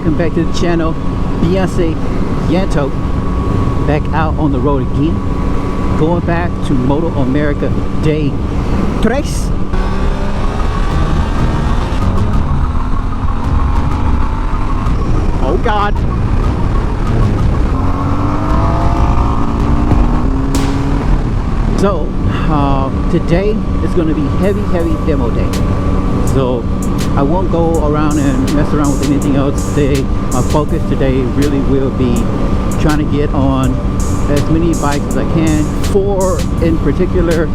welcome back to the channel. Beyonce Yanto back out on the road again, going back to MotoAmerica Day 3. Oh God. So today is going to be heavy demo day, so I won't go around and mess around with anything else today. My focus today really will be trying to get on as many bikes as I can, 4 in particular.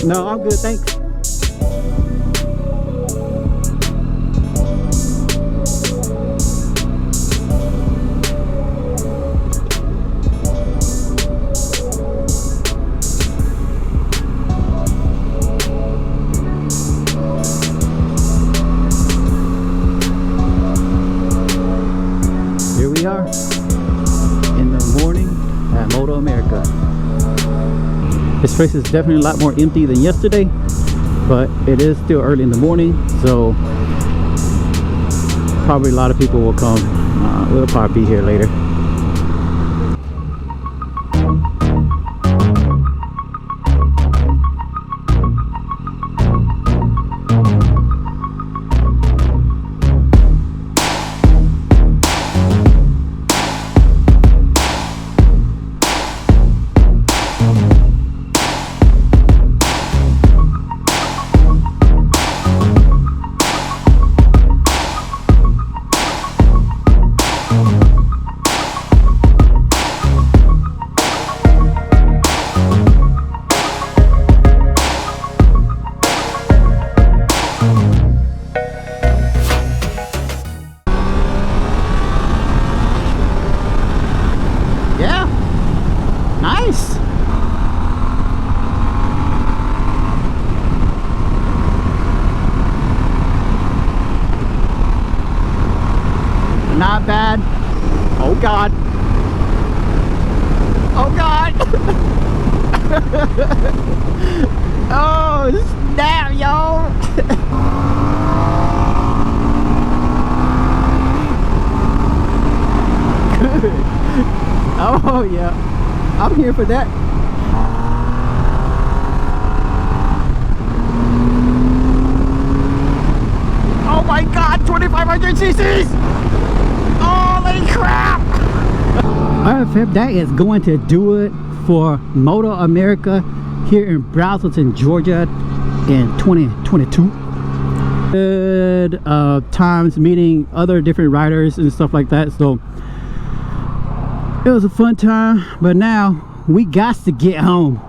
No, I'm good, thanks. Here we are in the morning at MotoAmerica. This place is definitely a lot more empty than yesterday, but it is still early in the morning, so probably a lot of people will come. We'll probably be here later. Nice. Not bad. Oh God. Oh God. Oh snap, yo. Good. Oh yeah. I'm here for that. Oh my God, 2,500 cc's! Holy crap! Alright fam, that is going to do it for MotoAmerica here in Braselton, Georgia in 2022. Good times meeting other different riders and stuff like that, so it was a fun time, but now we got to get home.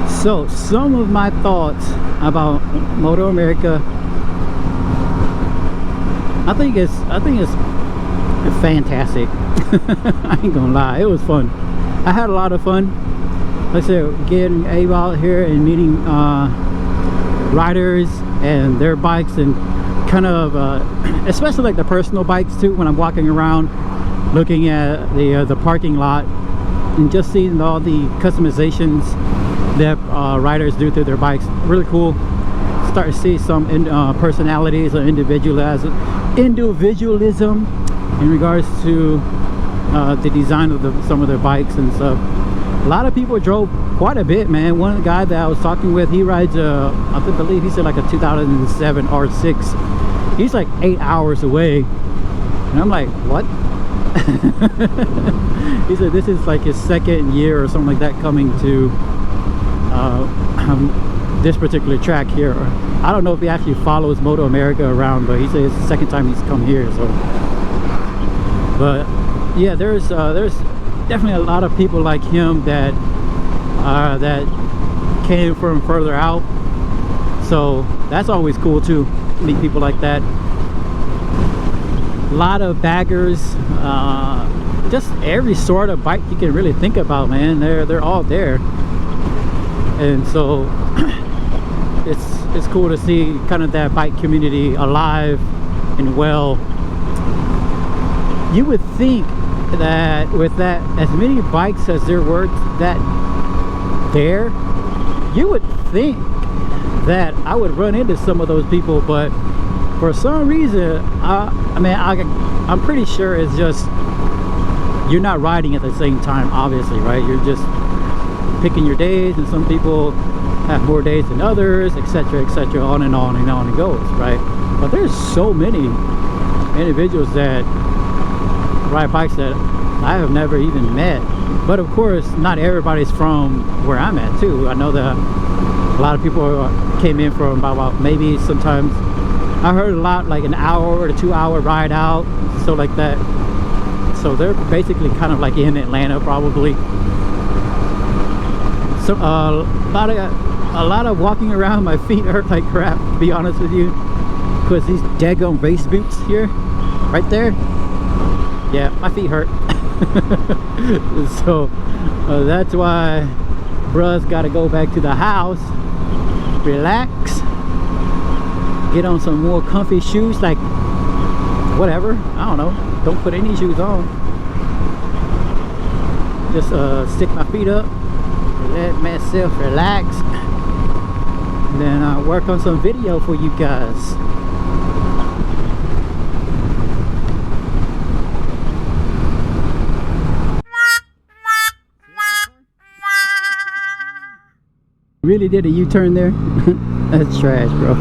So some of my thoughts about MotoAmerica, I think it's fantastic. I ain't gonna lie, it was fun. I had a lot of fun. Like I said, getting out here and meeting riders and their bikes, and kind of especially like the personal bikes too, when I'm walking around looking at the parking lot and just seeing all the customizations that riders do to their bikes. Really cool. Start to see some personalities or individualism in regards to the design of some of their bikes and stuff. A lot of people drove quite a bit, man. One guy that I was talking with, he rides I believe he said like a 2007 R6. He's like 8 hours away, and I'm like, what? He said this is like his second year or something like that coming to this particular track here. I don't know if he actually follows MotoAmerica around, but he said it's the second time he's come here. So, but yeah, there's definitely a lot of people like him that came from further out. So that's always cool too, meet people like that. A lot of baggers, just every sort of bike you can really think about, man. They're all there, and so it's cool to see kind of that bike community alive and well. You would think that with that as many bikes as there were that there, you would think that I would run into some of those people, but for some reason, I'm pretty sure it's just you're not riding at the same time, obviously, right? You're just picking your days, and some people have more days than others, etc., etc., on and on and on it goes, right? But there's so many individuals that ride bikes that I have never even met. But of course, not everybody's from where I'm at too. I know that a lot of people came in from about maybe sometimes I heard a lot like an hour to 2 hour ride out, so like that. So they're basically kind of like in Atlanta probably. So a lot of walking around. My feet hurt like crap, to be honest with you, because these daggone race boots here, right there. Yeah, my feet hurt. So that's why bruh's got to go back to the house, relax, get on some more comfy shoes, like whatever, I don't know, don't put any shoes on, just stick my feet up, let myself relax, and then I'll work on some video for you guys. Really did a U-turn there? That's trash, bro.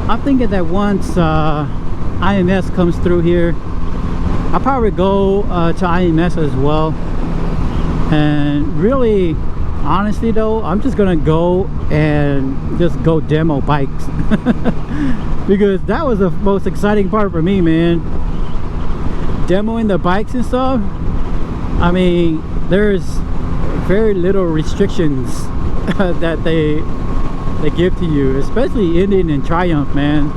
I'm thinking that once IMS comes through here, I'll probably go to IMS as well. And really, honestly though, I'm just gonna go and just go demo bikes. Because that was the most exciting part for me, man. Demoing the bikes and stuff. I mean, there's very little restrictions that they give to you, especially Indian and Triumph, man.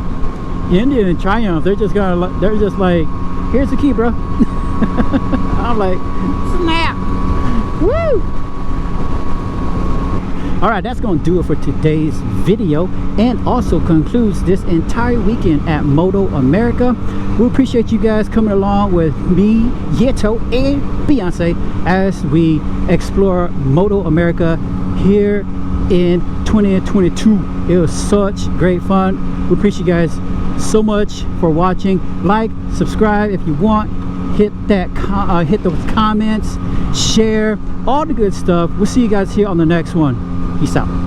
Indian and Triumph, they're just like, here's the key, bro. I'm like, snap. Woo! Alright, that's gonna do it for today's video, and also concludes this entire weekend at MotoAmerica. We appreciate you guys coming along with me, Yeto, and Beyonce as we explore MotoAmerica here in 2022. It was such great fun. We appreciate you guys so much for watching. Like, subscribe if you want, hit that hit those comments, share, all the good stuff. We'll see you guys here on the next one. Peace out.